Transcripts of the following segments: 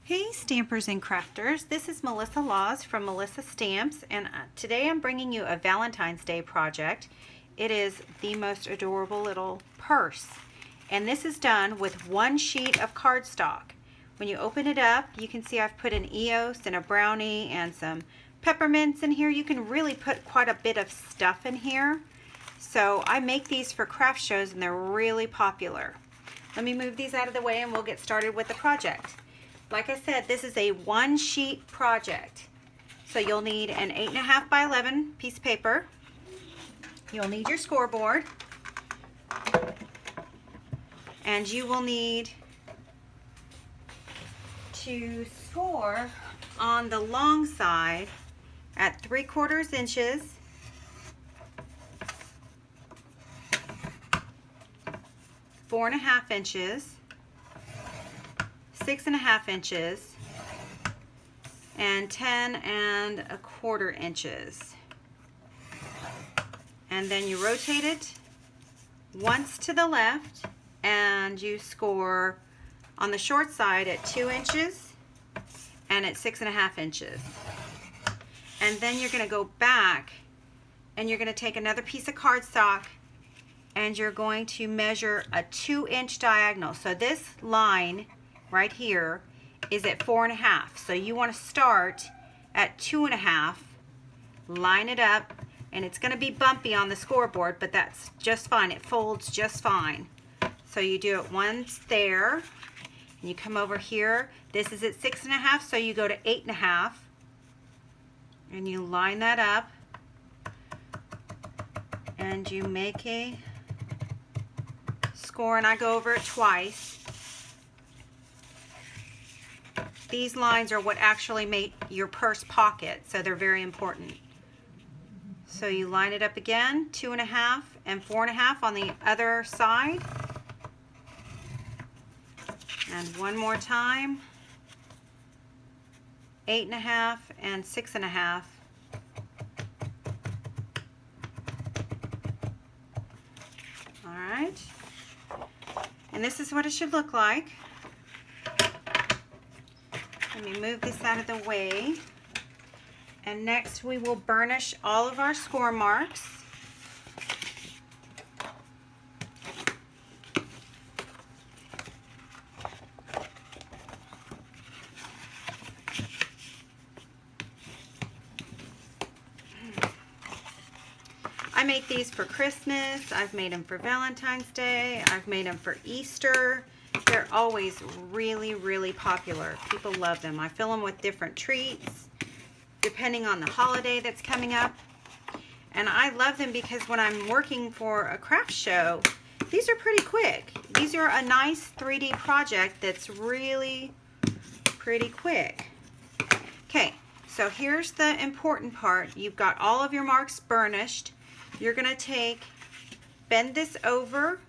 Hey Stampers and Crafters, this is Melissa Laws from Melissa Stamps, and today I'm bringing you a Valentine's Day project. It is the most adorable little purse, and this is done with one sheet of cardstock. When you open it up, you can see I've put an EOS and a brownie and some peppermints in here. You can really put quite a bit of stuff in here. So I make these for craft shows and they're really popular. Let me move these out of the way and we'll get started with the project. Like I said, this is a one sheet project. So you'll need an 8.5 by 11 piece of paper. You'll need your scoreboard. And you will need to score on the long side at 3/4 inches. Four and a half inches, 6.5 inches, and 10.25 inches. And then you rotate it once to the left and you score on the short side at 2 inches and at 6.5 inches. And then you're going to go back and you're going to take another piece of cardstock and you're going to measure a 2-inch diagonal. So this line right here is at 4.5. So you want to start at 2.5, line it up, and it's going to be bumpy on the scoreboard, but that's just fine. It folds just fine. So you do it once there, and you come over here. This is at 6.5, so you go to 8.5, and you line that up, and you make a score, and I go over it twice. These lines are what actually make your purse pocket, so they're very important. So you line it up again, 2.5 and 4.5 on the other side. And one more time, 8.5 and 6.5. All right. And this is what it should look like. Let me move this out of the way. And next we will burnish all of our score marks. I make these for Christmas. I've made them for Valentine's Day. I've made them for Easter. They're always really, really popular. People love them. I fill them with different treats depending on the holiday that's coming up. And I love them because when I'm working for a craft show, these are pretty quick. These are a nice 3D project that's really pretty quick. Okay, so here's the important part. You've got all of your marks burnished. You're going to bend this over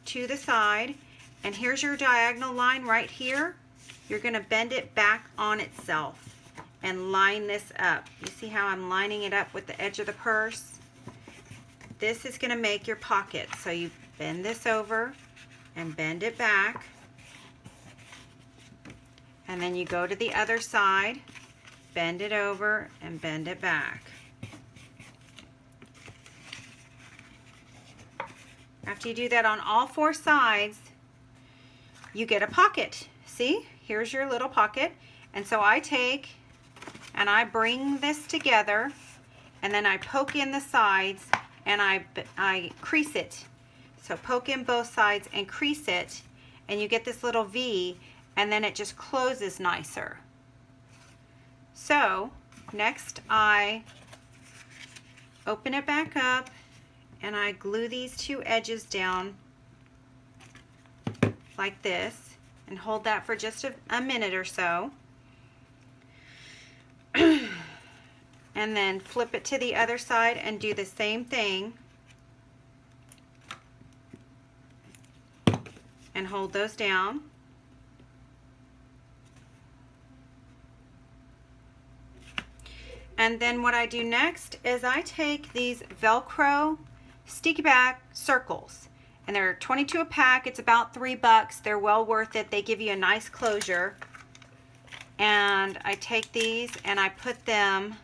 to the side, and here's your diagonal line right here. You're going to bend it back on itself and line this up. You see how I'm lining it up with the edge of the purse? This is going to make your pocket. So you bend this over and bend it back, and then you go to the other side, bend it over and bend it back. After you do that on all 4 sides, you get a pocket. See, here's your little pocket. And so I take and I bring this together, and then I poke in the sides and I crease it. So poke in both sides and crease it, and you get this little V, and then it just closes nicer. So next I open it back up and I glue these 2 edges down like this and hold that for just a minute or so. And then flip it to the other side and do the same thing and hold those down. And then what I do next is I take these Velcro sticky back circles, and they're 22 a pack. It's about $3. They're well worth it. They give you a nice closure. And I take these and I put them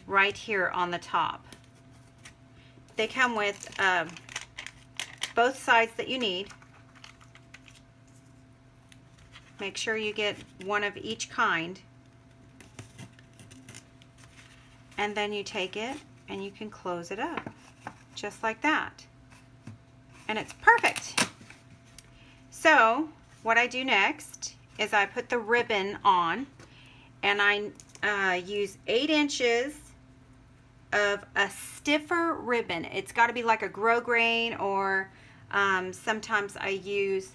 right here on the top. They come with both sides that you need. Make sure you get one of each kind. And then you take it and you can close it up just like that. And it's perfect. So what I do next is I put the ribbon on, and I use 8 inches of a stiffer ribbon. It's got to be like a grosgrain, or sometimes I use,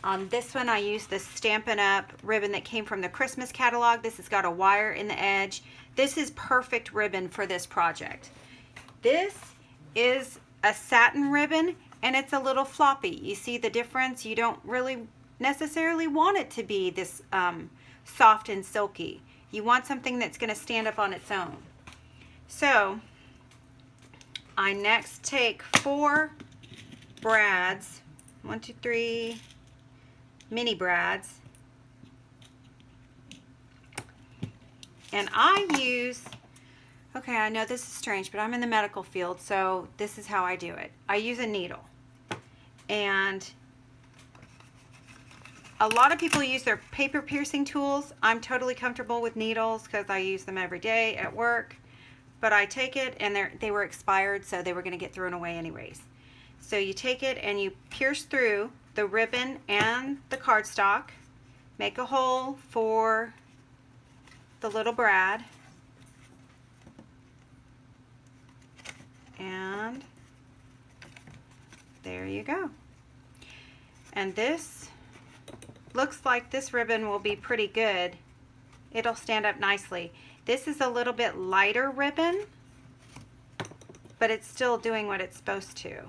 on this one I use the Stampin' Up! Ribbon that came from the Christmas catalog. This has got a wire in the edge. This is perfect ribbon for this project. This is a satin ribbon, and it's a little floppy. You see the difference? You don't really necessarily want it to be this soft and silky. You want something that's going to stand up on its own. So I next take 4 brads, 1, 2, 3 mini brads, and I use, okay, I know this is strange, but I'm in the medical field, so this is how I do it. I use a needle, and a lot of people use their paper piercing tools. I'm totally comfortable with needles because I use them every day at work. But I take it, and they were expired, so they were going to get thrown away anyways. So you take it and you pierce through the ribbon and the cardstock. Make a hole for the little brad. And there you go. And this looks like this ribbon will be pretty good. It'll stand up nicely. This is a little bit lighter ribbon, but it's still doing what it's supposed to.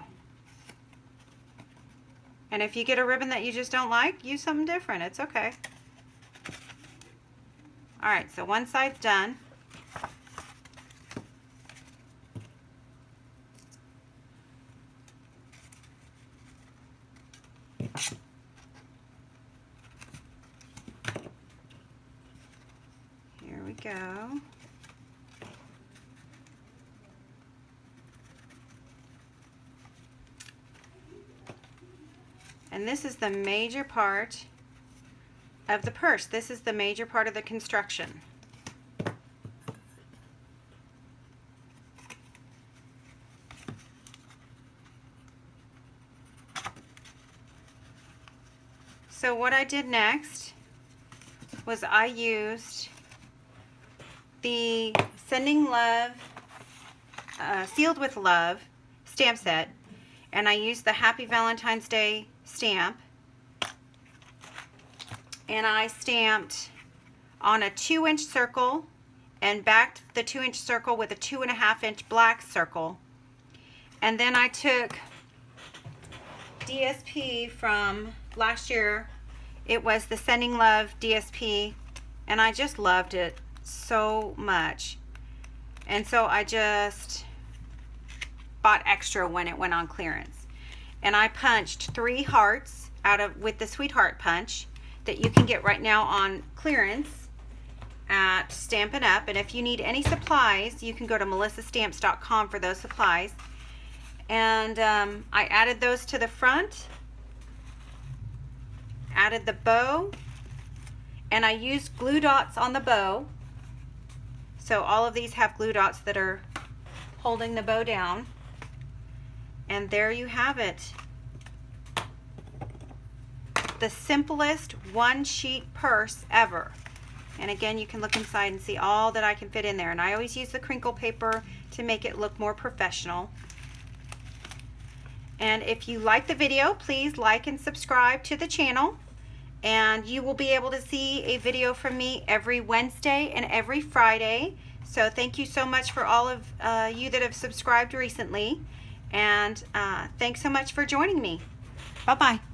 And if you get a ribbon that you just don't like, use something different. It's okay. All right, so one side's done. Here we go. And this is the major part of the purse. This is the major part of the construction. So what I did next was I used the Sending Love, Sealed with Love stamp set, and I used the Happy Valentine's Day stamp, and I stamped on a 2-inch circle and backed the 2-inch circle with a 2.5-inch black circle. And then I took DSP from last year. It was the Sending Love DSP, and I just loved it so much. And so I just bought extra when it went on clearance. And I punched 3 hearts out of with the Sweetheart punch that you can get right now on clearance at Stampin' Up. And if you need any supplies, you can go to melissastamps.com for those supplies. And I added those to the front, added the bow, and I used glue dots on the bow. So all of these have glue dots that are holding the bow down. And there you have it. The simplest one-sheet purse ever. And again, you can look inside and see all that I can fit in there. And I always use the crinkle paper to make it look more professional. And if you like the video, please like and subscribe to the channel. And you will be able to see a video from me every Wednesday and every Friday. So thank you so much for all of you that have subscribed recently. And thanks so much for joining me. Bye-bye.